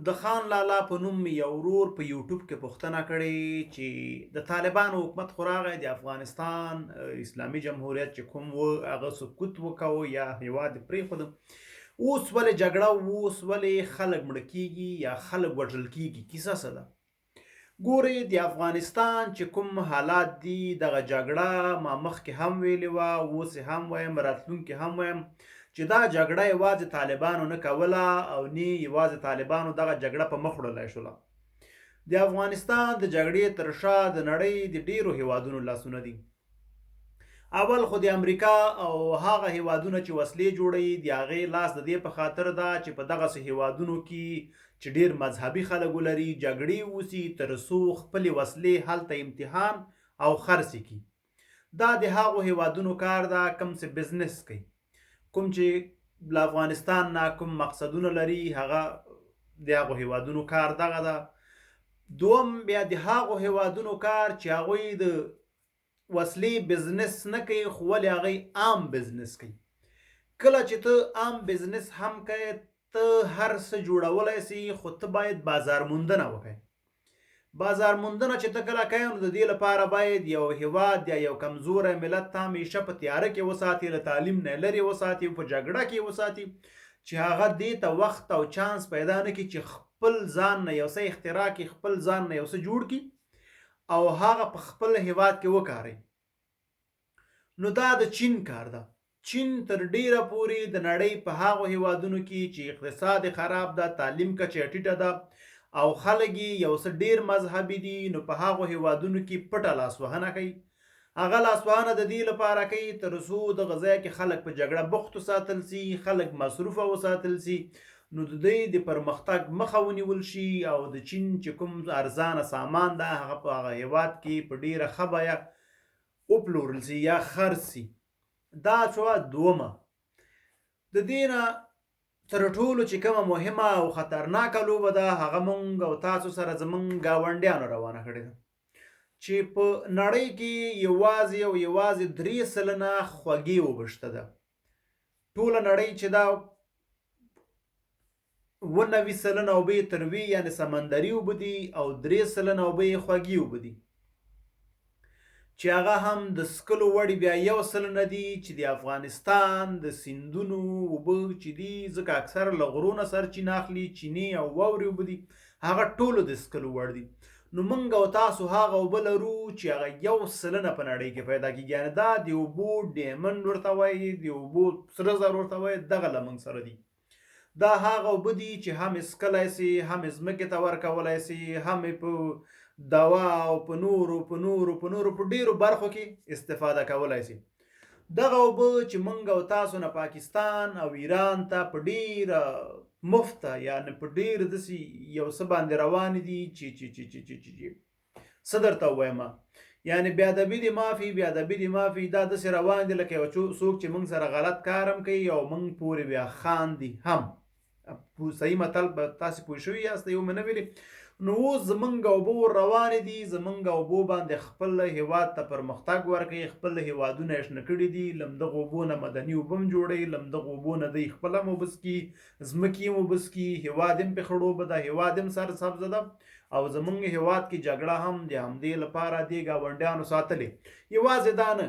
د خان لالا په نوم مې یو ورور په یوټیوب کې پوښتنه کړې چې د طالبانو حکومت خو راغی د افغانستان اسلامي جمهوریت چې کوم و هغه سقوط وکړو یا هېواد یې پرېښود. اوس ولې جګړه، اوس ولې خلک مړه کېږي یا خلک وژل کېږي؟ کیسه څه ده؟ ګورئ، د افغانستان چې کوم حالات دي دغه جګړه ما مخکې هم ویلې وه، اوس یې هم وایم، راتلونکې هم وایم چې دا جګړه یوازې طالبانو نه کوله او نه یوازې طالبانو دغه جګړه په مخ وړلی شوله. د افغانستان د جګړې تر شا د نړۍ د ډیرو هیوادونو لاسونه دي. اول خو د امریکا او هغه هیوادونه چې وسلې جوړوي د هغې لاس د دې په خاطر ده چې په دغسې هیوادونو کې چې ډیر مذهبي خلک ولري جګړې وسي تر څو خپلې وسلې هلته امتحان او خرڅ کړي. دا د هغو هیوادونو کار ده کوم چې بزنس کوي، کوم چې له افغانستان نه کوم مقصدونه لري، هغه د هغو هیوادونو کار دغه ده. دوم بیا د هغو هیوادونو کار چې هغوی د وسلې بزنس نه کوي خو ولې هغوی عام بزنس کوي. کله چې ته عام بزنس هم کوي ته هر څه جوړولی سي خو ته باید بازار موندنه وکړې. بازار موندنه چې ته کله کوې نو د دې لپاره باید یو هیواد یا یو کمزوری ملت ته همیشه په تیاره کې وساتي، له تعلیم نه لرې وساتي، په جګړه کې وساتي چې هغه دې ته وخت او چانس پیدا نه کړي چې خپل ځان نه یو څه اختراع کړي، خپل ځان نه یو څه جوړ کړي او هغه په خپل هیواد کې وکاروي. نو دا د چین کار ده. چین تر ډیره پورې د نړۍ په هغو هیوادونو کې چې اقتصاد خراب ده، تعلیم کچه ټیټه ده او خلک یې یو څه ډیر مذهبي دي، نو په هغو هیوادونو کې پټه لاسوهنه کوي. هغه لاسوهنه د دې لپاره کوي تر څو دغه ځای کې خلک په جګړه بوخت وساتل سي، خلک مصروفه وساتل سي، نو د دوی د پرمختګ مخه ونیول شي او د چین چې کوم ارزانه سامان ده هغه په هغه هیواد کې په ډیره ښه بیه وپلورل سي یا خرڅ سي. دا شوه دومه. د دې نه تر ټولو چې کومه مهمه او خطرناکه لوبه ده هغه مونږ او تاسو سره زمونږ ګاونډیانو روانه کړې ده چې په نړۍ کې یوازې 3% خوږې اوبه شته ده. ټوله نړۍ چې دا 90% اوبه یې تروي یعنې سمندري اوبه دي او 3% اوبه یې خوږې اوبه دي چې هغه هم د څښلو وړ بیا 1% دي چې د افغانستان د سیندونو اوبه چې دي ځکه اکثر له غرونه سرچینه اخلي، چینې او واورې اوبه دي، هغه ټولو د څښلو وړ دي. نو موږ او تاسو هغه اوبه لرو چې هغه 1% په نړۍ کې پیدا کېږي، یعنې دا د اوبو ډیمنډ ورته وایي، د اوبو سره زر ورته وایي، دغه له موږ سره دي. دا هغه اوبه دي چې هم یې څښلی سي، هم یې ځمکې ته ورکولی سي، هم یې په دوا او په نورو په ډیرو برخو کې استفاده کولی سي. دغه اوبه چې موږ او تاسو نه پاکستان او ایران ته په ډیره مفته یعنې په ډیر داسې یو څه باندې روانې دي چې څه درته ووایم، یعنې بیادبي دې معافي، بیادبي دې معافي، دا داسې روان دي لکه یو څوک چې موږ سره غلط کار هم کوي او موږ پورې بیا خاندي هم. صحیح متل به تاسې پوه شوي یاست، یو مې نه ویلي. نو اوس زمونږ اوبه روانې دي، زمونږ اوبو باندې خپل هیواد ته پرمختګ ورکوي، خپل هیوادونه یې شنه کړي دي، له همدغو اوبو نه مدني اوبه هم جوړوي، له همدغو اوبو نه دوی خپل هم اوبه څکي، ځمکې هم اوبه څکي، هیواد هم پرې خړوبه ده، هیواد هم سرسبزه ده او زمونږ هیواد کې جګړه هم د همدې لپاره دې ګاونډیانو ساتلې. یوازې دا نه،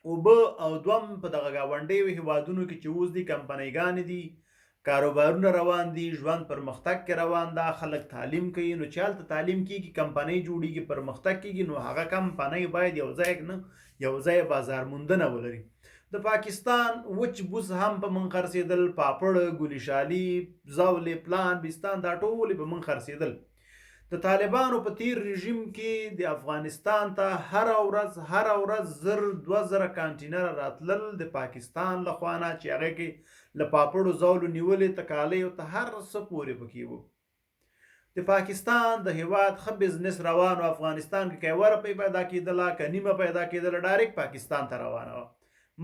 اوبه او دوم په دغه ګاونډیو هیوادونو کې چې اوس دي کمپنیګانې دي، کاروبارونه روان دي، ژوند پرمختګ کې روان ده، خلک تعلیم کوي. نو چې هلته تعلیم کېږي، کمپنۍ جوړېږي، پرمختګ کېږي، نو هغه کمپنۍ باید یو ځای بازار موندنه ولري. د پاکستان وچ بوس هم په موږ خرڅېدل، پاپړ، ګلي شالي، زولې، پلان، بستان، دا ټولې په موږ خرڅېدل. د طالبانو په تیر رژیم کې د افغانستان ته هره ورځ 2000 کانټینره راتلل د پاکستان له خوا نه چې هغې کې له پاپړو، زولو نیولې تکالیو ته هر څه پورې پکې وو. د پاکستان د هیواد ښه بزنس روان و، افغانستان کې که 1 روپۍ پیدا کېدله که نیمه پیدا کېدله ډایرکټ پاکستان ته روانه وه.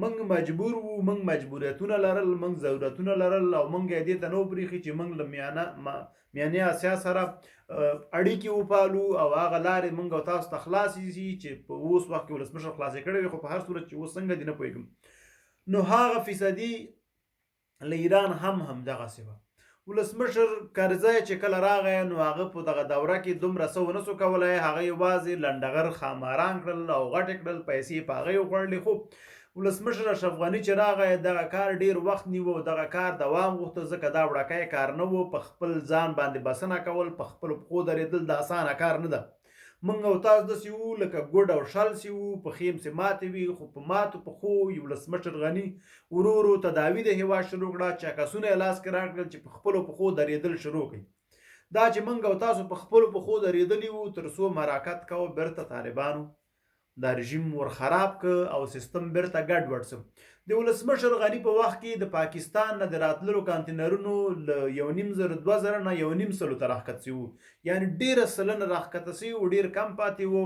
موږ مجبور وو، موږ مجبوریتونه لرل، موږ ضرورتونه لرل او موږ یې دې ته نه وبرېښي چې موږ له میانې اسیا سره اړیکې وپالو او هغه لارې موږ او تاسو ته خلاصې شي چې په اوس وخت کې ولسمشر خلاصې کړې وي، خو په هر صورت چې اوس څنګه دي نه پوهېږم. نو هغه فیصدي له ایران هم همدغسې وه. ولسمشر کرزی چې کله راغی نو هغه په دغه دوره کې دومره څه ونه سو کولی، هغه یوازې لنډغر خاماران کړل او غټې کړل، پیسې په هغه یې وخوړلې. خو ولسمشر اشرف غني چې راغی دغه کار ډیر وخت نیو، دغه کار دوام غوښته، ځکه دا وړکی کار نه و. په خپل ځان باندې بسنه کول، په خپلو پښو درېدل د اسانه کار نه ده. موږ او تاسو داسې وو لکه ګوډ او شل سي وو، پښې مې ماتې وي، خو په ماتو پښو یو ولسمشر غني ورو ورو تداوي د هېواد شروع کړه، چکسونه یې لاس کې راکړل چې په خپلو پښو درېدل شروع کړي. دا چې موږ او تاسو په خپلو پښو درېدلي وو، تر څو حرکت کوو بیرته طالبانو دا رژیم ور خراب که او سیستم بیرته ګډوډ سو. د ولسمشر غني په وخت کې د پاکستان نه د راتللو کانتینرونو له 1,500 نه 1,500 ته راښکته سوي وو، یعنې ډېره سلنه راښکته سوي وو، ډېر کم پاتې وو.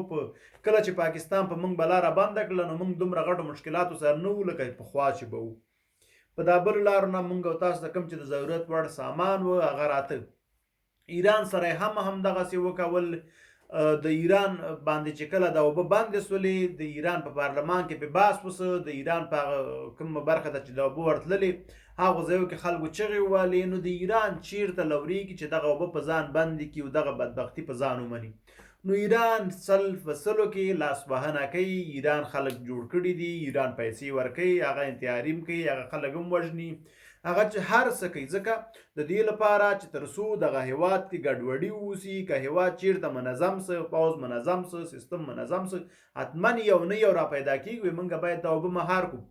کله چې پاکستان په موږ به لاره بنده کړله نو موږ دومره غټو مشکلاتو سره نه وو لکه پخوا چې به وو. په دا بلو لارو نه موږ او تاسو ته کوم چې د ضرورت وړ سامان و هغه راته. ایران سره هم همدغسې وکول. د ایران باندې چې کله د اوبه بندې سولې، د ایران په پارلمان کې په بحث وسه، د ایران په کومه برخه ته چې د اوبه ورتللې هغو ځایو کې خلکو چغې ووهلې. نو د ایران چیرته لورېږي چې دغه اوبه په ځان بندې کړي او دغه بدبختي په ځان ومني. نو ایران سل فصلو کې لاسوهنه کوي، ایران خلک جوړ کړي دي، ایران پیسې ورکوي، هغه انتحاري هم کوي، هغه خلک هم وژني، هغه چې هر څه کوي. ځکه د دې لپاره چې تر څو دغه هېواد کې ګډوډي ووسي، که هېواد چیرته منظم سه، پوځ منظم سه، سیستم منظم سه، حتما یو نه یو را پیدا کېږي. موږ باید دا اوبه مهار کړو.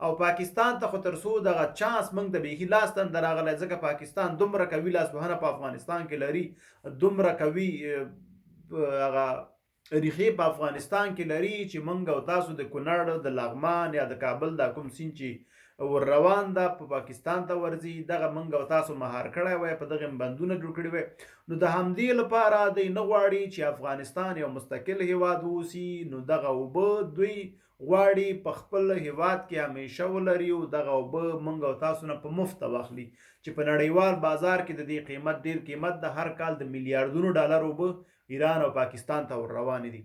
او پاکستان ته خو تر څو دغه چانس موږ ته بیخي لاس ته نه راغلی، ځکه پاکستان دومره قوي لاسوهنه په افغانستان کې لري، دومره قوي هغه ریښې په افغانستان کې لري چې موږ او تاسو د کونړ، د لغمان یا د کابل دا کوم سیند چې ور روان ده په پاکستان ته ورځي، دغه موږ او تاسو مهار کړی وای، په دغه بندونه جوړ کړي وای. نو د همدې لپاره دوی نه غواړي چې افغانستان یو مستقل هېواد واوسي. نو دغه اوبه دوی غواړي په خپل هېواد کې همیشه ولري او دغه اوبه موږ او تاسو نه په مفته واخلي، چې په نړیوال بازار کې د دې قیمت ډیر قیمت ده. هر کال د میلیارډونو ډالر اوبه ایران او پاکستان ته ور روانې دي.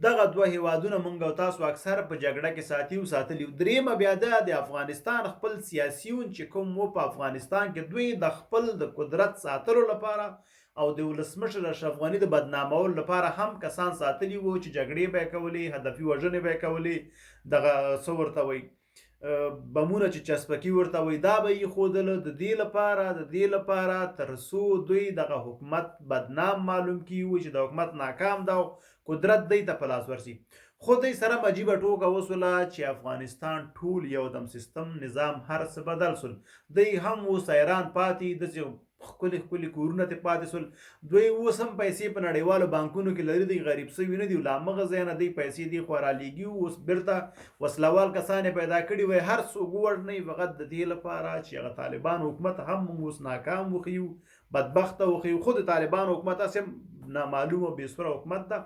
دغه دوه هېوادونه موږ او تاسو اکثر په جګړه کې ساتي او ساتلي. درېیمه بیا د افغانستان خپل سیاسیون چې کوم و په افغانستان کې، دوی د خپل د قدرت ساتلو لپاره او د ولسمشر اشرف غني د بدنامولو لپاره هم کسان ساتلي وو چې جګړې به یې کولې، هدفي وژنې به یې کولې، دغه څه ورته وایي بمونه چې چسپکي ورته وایي، دا به یې ښودله. د دې لپاره تر څو دوی دغه حکومت بدنام معلوم کړي چې د حکومت ناکام ده او قدرت دی ته په لاس ورسي. خو دوی سره عجیبه ټوکه وسوله چې افغانستان ټول یو دم سیستم نظام هر څه بدل سول. دوی هم اوس حیران پاتې، داسې ښکلي ښکلي کورونه ترې پاتې سول. دوی اوس هم پیسې په نړیوالو بانکونو کې لري، دوی غریب سوي نه دي، له همغه ځای نه دوی پیسې دې خوا رالیږي. اوس بیرته وسلوال کسان یې پیدا کړي وای، هر څوک ووژنئ فقط د دې لپاره چې هغه طالبان حکومت هم موږ اوس ناکام وښیو، بدبخته وښیو. خو د طالبان حکومت هسې نامعلومه بېسوره حکومت ده.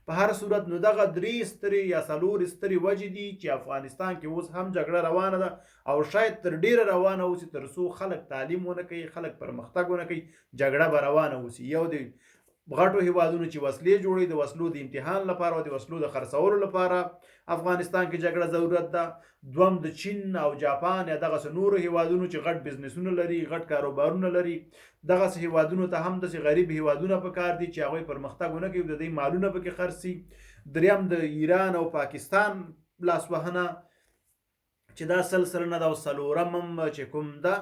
په هر صورت نو دغه 3 سترې یا 4 سترې وجې دي چې افغانستان کې اوس هم جګړه روانه ده او شاید تر ډیره روانه اوسي، تر څو خلک تعلیم ونه کوي، خلک پرمختګ ونه کوي، جګړه به روانه اوسي. یو د غټو هېوادونو چې وسلې جوړوي، د وسلو د امتحان لپاره او د وسلو د خرڅولو لپاره افغانستان کې جګړه ضرورت ده. دوم د چین او جاپان یا دغسې نورو هېوادونو چې غټ بزنسونه لري، غټ کاروبارونه لري، دغسې هېوادونو ته هم داسې غریب هېوادونه پکار دي چې هغوی پرمختګ ونه کوي، د دوی مالونه پکې خرڅ شي. دریم د ایران او پاکستان لاسوهنه چې دا سلسله ده. او څلورم چې کوم ده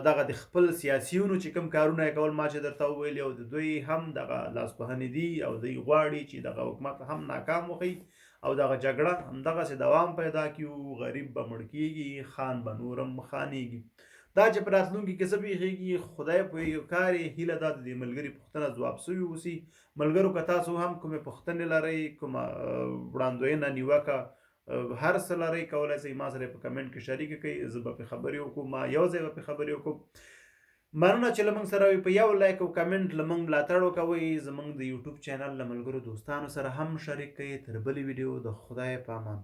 دغه د خپل سیاسیونو چې کوم کارونه یې کول، ما چې درته وویل، او د دوی هم دغه لاسوهنې دي او دوی غواړي چې دغه حکومت هم ناکام وښیي او دغه جګړه همدغسې دوام پیدا کړي، غریب به مړ کېږي، خان به نور هم خانېږي. دا چې په راتلونکي کې څه پېښېږي خدای پوهېږي. کار یې هیله ده د دې ملګري پوښتنه ځواب سوي اوسي. ملګرو که تاسو هم کومې پوښتنې لرئ، کومه وړاندوینه، نیوکه، هر څه لرئ، کولی شئ ما سره په کمنټ کې شریکه کړئ. زه به پرې خبرې وکړم، ما یو ځای به پرې خبرې وکړم. مننه چې له موږ سره وئ. په یو لایک او کمنټ له موږ ملاتړ وکوئ. زموږ د یوټیوب چینل له ملګرو دوستانو سره هم شریک کړئ. تر بلې ویډیو د خدای په امان.